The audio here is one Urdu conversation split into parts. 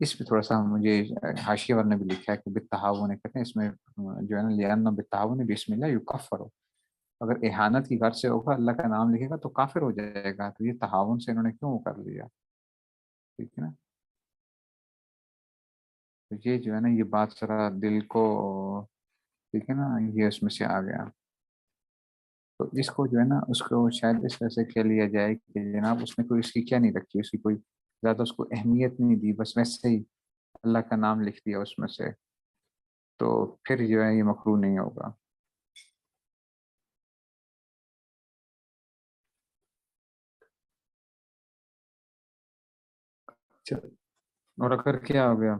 اس پہ تھوڑا سا مجھے حاشیہ ور نے بھی لکھا ہے کہ بالتعاون کہتے ہیں اس میں جو ہے نا لِأَنَّ بالتعاون بسم اللہ یکفر، اگر احانت کی غرض سے ہوگا اللہ کا نام لکھے گا تو کافر ہو جائے گا، تو یہ تعاون سے انہوں نے کیوں کر لیا؟ ٹھیک ہے نا، تو یہ جو ہے نا یہ بات ذرا دل کو، ٹھیک ہے نا، یہ اس میں سے آ گیا. تو اس کو جو ہے نا اس کو شاید اس طرح سے کہہ لیا جائے کہ جناب اس نے کوئی اس کی کیا نہیں رکھی، اس کی کوئی زیادہ اس کو اہمیت نہیں دی، بس ویسے ہی اللہ کا نام لکھ دیا اس میں سے، تو پھر جو ہے یہ مکروہ نہیں ہوگا. چل، اور اگر کیا ہو گیا،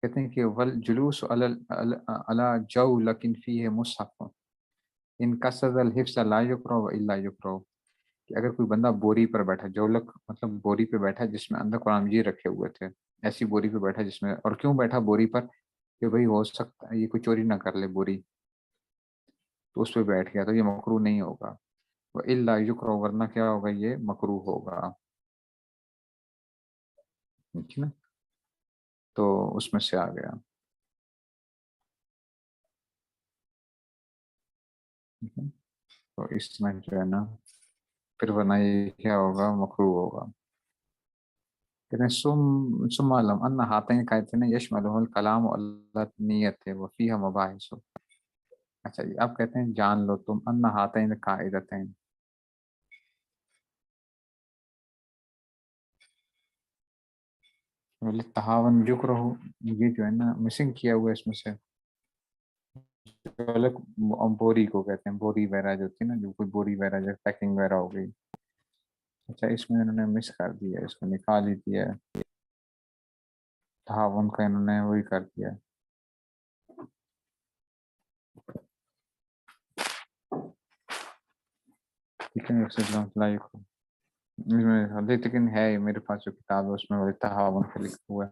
کہتے ہیں کہ والجلوس علی جو لیکن فیہ مصحف ان قصد الحفظ لا یکرہ و الا یکرہ، کہ اگر کوئی بندہ بوری پر بیٹھا، جولک مطلب بوری پہ بیٹھا جس میں اندر قرآن مجید رکھے ہوئے تھے، ایسی بوری پہ بیٹھا جس میں، اور کیوں بیٹھا بوری پر کہ بھئی ہو سکتا ہے یہ کوئی چوری نہ کر لے بوری، تو اس پہ بیٹھ گیا تو یہ مکروہ نہیں ہوگا. وہ الا یکرہ، ورنہ کیا ہوگا یہ مکروہ ہوگا. ٹھیک ہے نا، تو اس میں سے آ گیا. ٹھیک ہے؟ تو اس میں جو ہے نا پھر ورنہ یہ کیا ہوگا مکروہ ہوگا. کہتے ہیں ثم اعلم ان ہاتین قاعدتین یشملہ الکلام علی نیت وفیہ مباحث. اچھا جی، اب کہتے ہیں جان لو تم ان ہاتین قاعدتین، تعاون ذکر ہو، یہ جو ہے نا مسنگ کیا ہوا ہے اس میں سے، الگ بوری کو کہتے ہیں، بوری وغیرہ جو ہوتی ہے نا، جو کوئی بوری وغیرہ جو پیکنگ وغیرہ ہو گئی. اچھا اس میں انہوں نے مس کر دیا ہے، اس کو نکال ہی دیا ہے، تعاون کا انہوں نے وہی کر دیا ہے. ٹھیک ہے، رحمۃ اللہ علیہ. اس میں لیکن ہے میرے پاس جو کتاب ہے اس میں وہ تعاون کا لکھا ہوا ہے.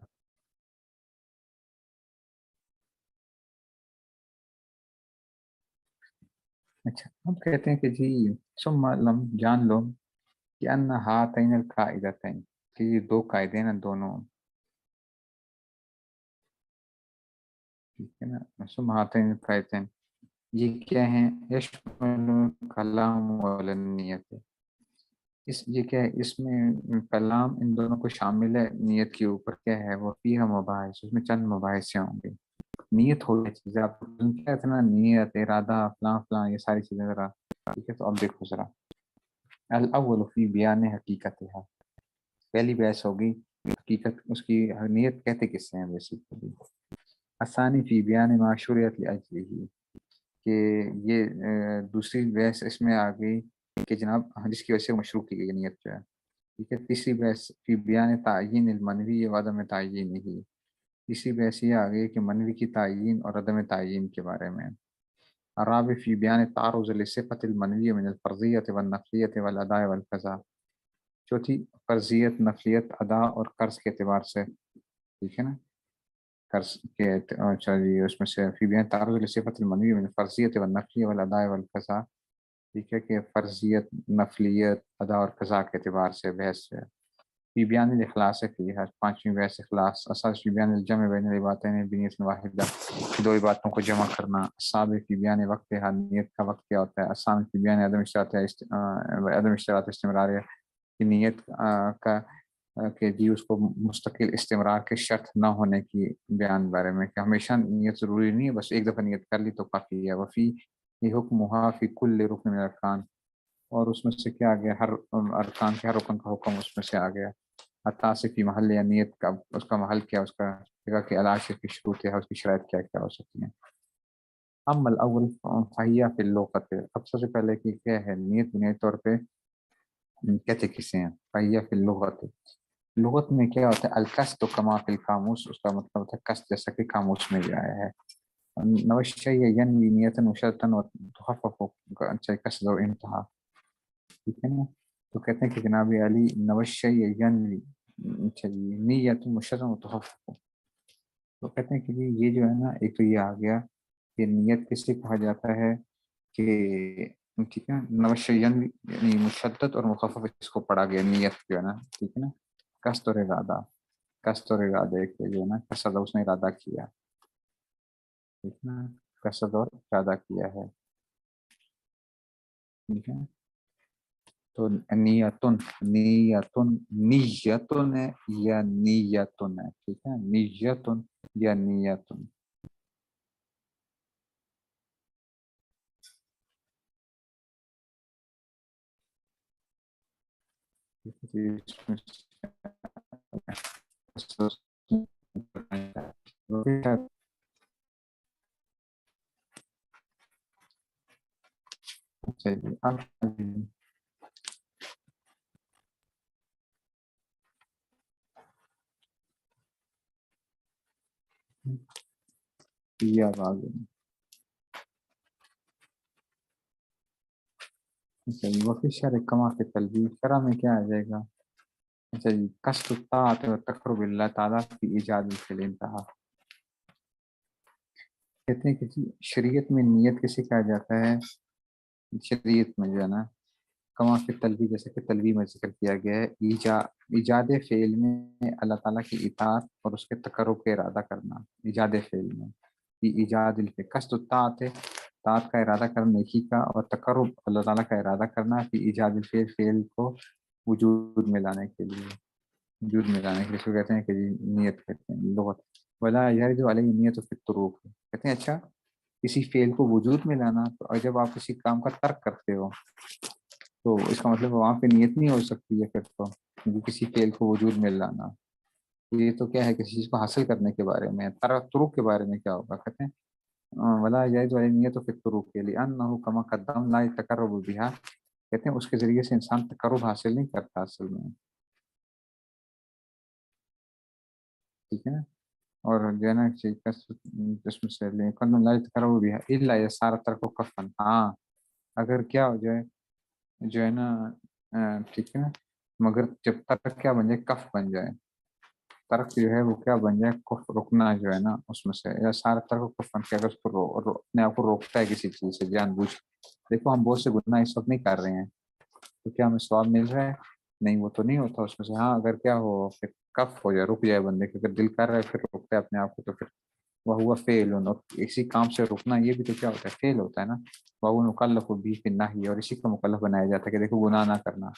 اچھا اب کہتے ہیں کہ جی ثم لم جان لو کہ ان ہاتین القاعدتین، کہ یہ دو قاعدے ہیں نا دونوں، ٹھیک ہے نا، ثم ہاتین القاعدتین یہ کیا ہیں، یشمل کلام والنیت، اس یہ کیا ہے، اس میں کلام ان دونوں کو شامل ہے، نیت کے اوپر کیا ہے وہ فیہ مباحث، اس میں چند مباحث ہوں گے. نیت ہو گئی چیزیں آپ کیا تھا نا، نیت ارادہ فلاں فلاں یہ ساری چیزیں ذرا، ٹھیک ہے. تو اب دیکھو ذرا، الاول فی بیان حقیقتها، پہلی بحث ہوگی حقیقت اس کی، نیت کہتے کس سے ہیں بیسیکلی. الثانی فی بیان ما شرعت لاجلہ، کہ یہ دوسری بحث اس میں آ گئی کہ جناب جس کی وجہ سے مشروع کی گئی نیت جو ہے. ٹھیک ہے، تیسری بحث فی بیان تعین المنوی و عدم تعین ہی، تیسری بحث یہ آ گئی کہ منوی کی تعین اور عدم تعین کے بارے میں. الرابع فی بیان تعرض لصفت المنوی من الفرضیت والنفلیت والاداء والقضاء، چوتھی فرضیت، نفلیت، ادا اور قرض کے اعتبار سے. ٹھیک ہے نا، قرض کے اچھا جی اس میں سے فی بیان تعرض لصفت المنوی من الفرضیت والنفلیت والاداء والقضاء، ٹھیک ہے کہ فرضیت، نفلیت، ادا اور قضاء کے اعتبار سے بحث ہے. فی بیان الاخلاص فی ہے پانچویں بحث اخلاص. اساس فی بیان الجمع بین العبادتین بنیت واحدہ، دو عبادتوں کو جمع کرنا. السابع فی بیان وقت نیت کا وقت کیا ہوتا ہے. الثامن فی بیان عدم اشتراط استمرار، کی نیت کا کہ جی اس کو مستقل استمرار کے شرط نہ ہونے کی بیان بارے میں، کہ ہمیشہ نیت ضروری نہیں ہے، بس ایک دفعہ نیت کر لی تو کافی ہے. وفی یہ حکمہ فی کل رکن من الارکان، اور اس میں سے کیا آ گیا، ہر ارکان کے ہر رکن کا حکم اس میں سے آ گیا. عطاص کی محل یا نیت کا اس کا محل کیا، اس کا جگہ کہ علاج کی شروط ہے، اس کی شرائط کیا کیا ہو سکتی ہیں. اما الاول فہیہ فی اللغت، اب سب سے پہلے کہ کیا ہے نیت بنیادی طور پہ کہتے کسے ہیں. فہیہ فی اللغت، لغت میں کیا ہوتا ہے، القصد کما فی القاموس، اس کا مطلب ہوتا ہے قصد، جیسا کہ قاموس میں بھی آیا ہے. نوشیہ ینوی نیتن و شرطن و تخفف قصد و انتہا. ٹھیک ہے نا، تو کہتے ہیں کہ جناب علی نوشیہ ینوی نیت مشرع و تخفف، تو کہتے ہیں کہ جی یہ جو ہے نا ایک تو یہ آ گیا کہ نیت کس سے کہا جاتا ہے، کہ ٹھیک ہے نوشین یعنی مشدد اور مخفف اس کو پڑھا گیا نیت جو ہے نا ٹھیک ہے نا قصد اور ارادہ قصد اور ارادے کے جو ہے نا قصد اس نے ارادہ کیا ٹھیک ہے نا قصد اور ارادہ کیا ہے ٹھیک ہے تو نیتن نیتن نیتن ہے یا نیتن ہے ٹھیک ہے نیتن یا نیتن وفی شر کما کے تلبی شرح میں کیا آ جائے گا اچھا جی قصد الطاعت و تقرب اللہ تعالیٰ کی ایجاد الفعل انتہا کہتے ہیں کہ جی شریعت میں نیت کیسے کہا جاتا ہے شریعت میں جو ہے نا کما کے تلبی جیسے کہ تلبی میں ذکر کیا گیا ہے ایجاد فعل میں اللہ تعالیٰ کی اطاعت اور اس کے تقرب کا ارادہ کرنا ایجاد فعل میں ایجاد الفعل قصد الطاعت ہے طاعت کا ارادہ کرنا نیکی کا اور تقرب اللہ تعالیٰ کا ارادہ کرنا کہ ایجاد الفعل فعل کو وجود میں لانے کے لیے وجود میں لانے کے لیے اس کو کہتے ہیں کہ نیت کہتے ہیں لغت ولا یرد علیہ نیت فی الطروق کہتے ہیں اچھا کسی فعل کو وجود میں لانا تو جب آپ کسی کام کا ترک کرتے ہو تو اس کا مطلب وہاں پہ نیت نہیں ہو سکتی ہے پھر تو کسی فعل کو وجود میں لانا یہ تو کیا ہے کسی چیز کو حاصل کرنے کے بارے میں طرق کے بارے میں کیا ہوگا کہتے ہیں ولا جائز علیہ نیت فی الطروق کے لیے انہ کما قدم لا یتقرب بها کہتے ہیں اس کے ذریعے سے انسان تقرب حاصل نہیں کرتا اصل میں ٹھیک ہے نا اور جو ہے نا جسم سے لیکن لا یتقرب بها الا يسار ترک کفن ہاں اگر کیا ہو جائے جو ہے نا ٹھیک ہے نا مگر جب ترک کیا بن جائے کف بن جائے ترک جو ہے وہ کیا بن جائے کف رکنا جو ہے نا اس میں سے یا سارا ترک کف بن کے اگر اس کو اپنے آپ کو روکتا ہے کسی چیز سے جان بوجھ دیکھو ہم بہت سے گناہ اس وقت نہیں کر رہے ہیں تو کیا ہمیں ثواب مل رہا ہے نہیں وہ تو نہیں ہوتا اس میں سے ہاں اگر کیا ہو پھر کف ہو جائے رک جائے بندے کے اگر دل کر رہا ہے پھر روکتا ہے اپنے آپ کو تو پھر وہ ہوا فیل اور اسی کام سے رکنا یہ بھی تو کیا ہوتا ہے فیل ہوتا ہے نا وہ مکلف بھی پھر نہ ہی اور اسی کا مکلف بنایا جاتا ہے کہ دیکھو گناہ نہ کرنا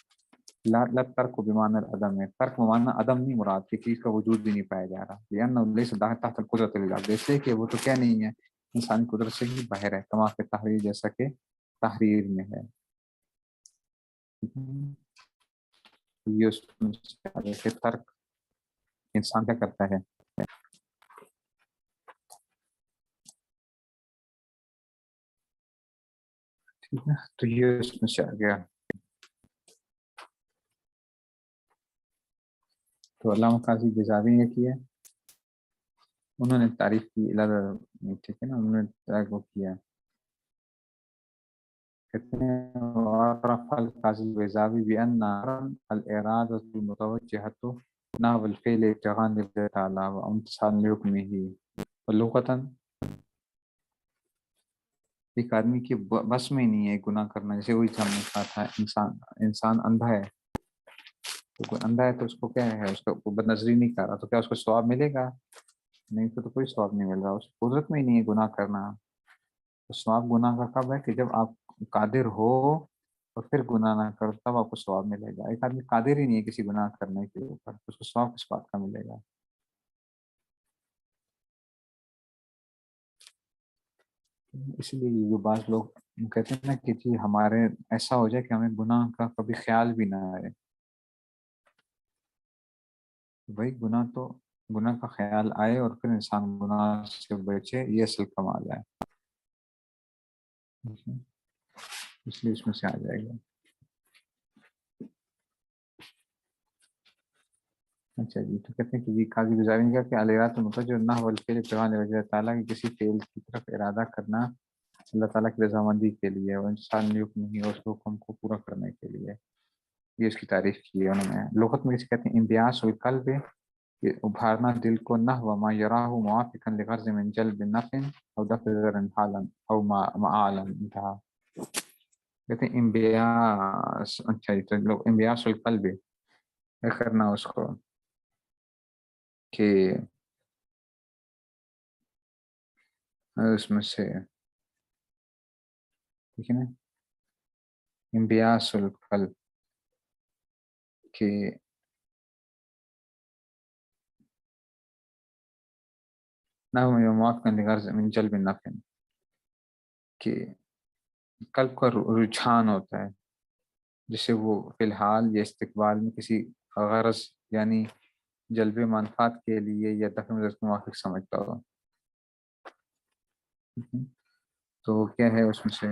ترک و بیمان عدم ہے ترک مانا عدم نہیں مراد کی چیز کا وجود بھی نہیں پایا جا رہا لیس تحت القدرت اللہ جیسے کہ وہ تو کیا نہیں ہے انسانی قدرت سے ہی باہر ہے کما کے تحریر جیسا کہ تحریر میں ہے یہ اس میں ترک انسان کیا کرتا ہے ٹھیک ہے تو یہ اس میں سے آ گیا تو علامہ قاضی بزاوی نے کیا انہوں نے تعریف کی ٹھیک ہے نا انہوں نے وہ کیا کہتے ہیں وعرف القاضی البیضاوی بأن الإرادة المتوجهة نحو الفعل ابتغاء لله تعالى وامتثالا لحكمه ولغة ایک آدمی کی بس میں نہیں ہے گناہ کرنا جیسے وہی ہم نے کہا تھا انسان اندھا ہے تو کوئی اندھا ہے تو اس کو کیا ہے اس کو بد نظری نہیں کر رہا تو کیا اس کو ثواب ملے گا نہیں تو کوئی ثواب نہیں مل رہا اس قدرت میں ہی نہیں ہے گناہ کرنا تو ثواب گناہ کا کب ہے کہ جب آپ قادر ہو اور پھر گناہ نہ کرو تب آپ کو ثواب ملے گا ایک آدمی قادر ہی نہیں ہے کسی گناہ کرنے کے اوپر اس کو ثواب کس بات کا ملے گا اس لیے یہ بعض لوگ کہتے ہیں نا کہ جی ہمارے ایسا ہو جائے کہ ہمیں گناہ کا کبھی خیال بھی نہ آئے بھائی گناہ کا خیال آئے اور پھر انسان گناہ سے بچے یہ اصل کمال ہے اس لیے اس میں سے آ جائے گا اچھا جی تو کہتے ہیں کہ جی قاضی گزاری نے کہا کہ الیات متوجہ نہ والفعل ابتغاء وجہ تعالیٰ کی کسی فعل کی طرف ارادہ کرنا اللہ تعالیٰ کی رضامندی کے لیے اور انسان نے حکم نہیں اور اس حکم کو پورا کرنے کے لیے یہ اس کی تعریف کی ہے انہوں نے لغت میں اسے کہتے ہیں انبیاس القلب کہ ابھارنا دل کو نحو ما یراہ موافقا لغرض من جلب نفع او دفع ضر حالا او معالا انتہا کہتے ہیں انبیاس، اچھا جی، تو لوگ انبیاس القلب کیا کرنا اس کو کہ اس میں سے ٹھیک ہے نا، انبیاس القلب کہ نہ معاف کرنے غرض من جلب نفع، کہ قلب کا رجحان ہوتا ہے جس سے وہ فی الحال یا استقبال میں کسی غرض یعنی جلب منفعت کے لیے یا دفع مضر کے موافق سمجھتا ہو. تو کیا ہے اس میں سے،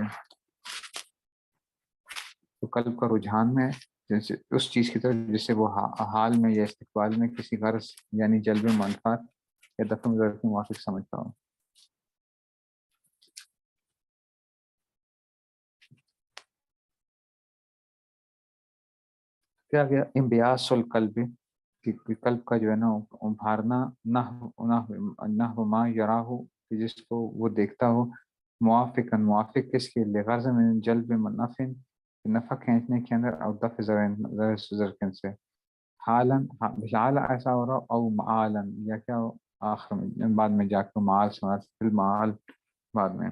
تو قلب کا رجحان میں جیسے اس چیز کی طرف جس سے وہ حال میں یا استقبال میں کسی غرض یعنی جلب منفعت یا دفع مضر کے موافق سمجھتا ہو. کیا گیا انبیاس القلب، کہ قلب کا جو ہے نا ابھارنا، نہ ما یراہ، کہ جس کو وہ دیکھتا ہو، موافقا موافق کس کے لیے، غرض من جلب نفع، نفع کھینچنے کے اندر، اور دفع زرکن سے، حالن حال ایسا ہو رہا او معالن، یا کیا ہو آخر میں بعد میں جا کے معال سنا فی المعال بعد میں.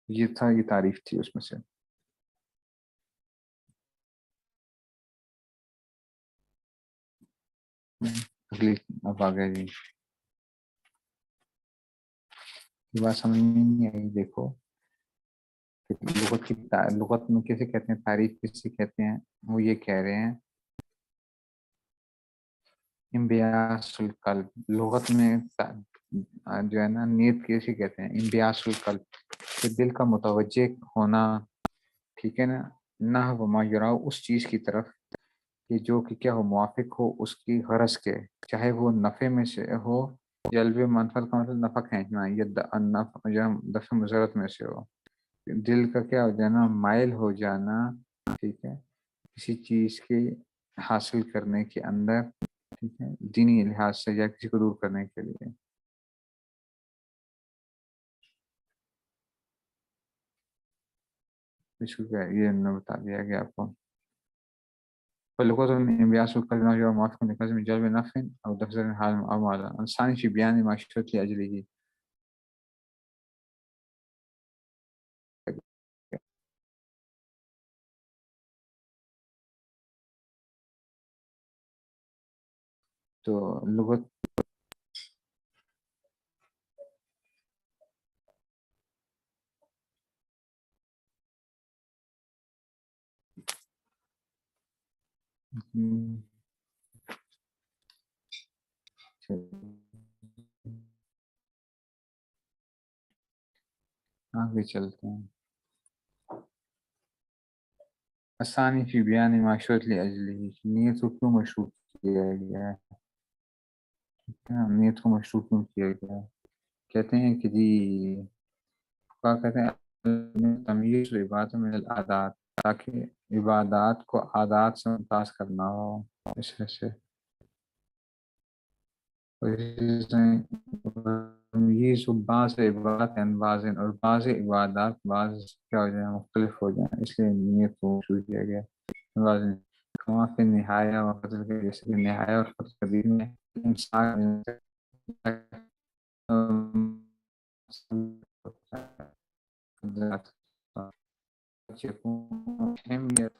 یہ تھا، یہ تعریف تھی اس میں سے. اگلی اب آ گیا جی، یہ بات سمجھ میں نہیں آئی. دیکھو لغت کی لغت میں کیسے کہتے ہیں، تعریف کیسے کہتے ہیں، وہ یہ کہہ رہے ہیں انبیاس القلب، لغت میں جو ہے نا نیت کیسے کہتے ہیں، انبیاس القلب، کہ دل کا متوجہ ہونا، ٹھیک ہے نا، نہ وہ ما یراؤ، اس چیز کی طرف کہ جو کہ کیا ہو، موافق ہو اس کی غرض کے، چاہے وہ نفع میں سے ہو، جلب منفعت کا مطلب نفع کھینچنا، یا دفع مضرت میں سے ہو. دل کا کیا ہو جانا، مائل ہو جانا، ٹھیک ہے، کسی چیز کے حاصل کرنے کے اندر، ٹھیک ہے، دینی لحاظ سے یا کسی کو دور کرنے کے لیے. اس کو کیا یہ ہم نے بتا دیا کہ آپ کو فلغت انبیاس القلب جو موافق لقسم جلب نفع او دفع حال او مالا انسانی فی بیان معشرت لاجلہ. تو لغت آگے چلتے ہیں. آسانی فی بیان معشرت لاجلہ، نیت کو کیوں مشروط کیا گیا ہے، نیت کو مشروط کیوں کیا گیا ہے. کہتے ہیں کہ جی کیا کہتے ہیں، تمیز عبادت من العادات، تاکہ عبادات کو عادات سے ممتاز کرنا ہو. اس وجہ سے یہ بعض عبادات بعض، اور بعض عبادات بعض کیا ہو جائیں مختلف ہو جائیں، اس لیے نیت کو شروع کیا گیا. بعض فی نہایا و فضل کے، جیسے کہ نہایا اور فضل کبیر میں انسان اہمیت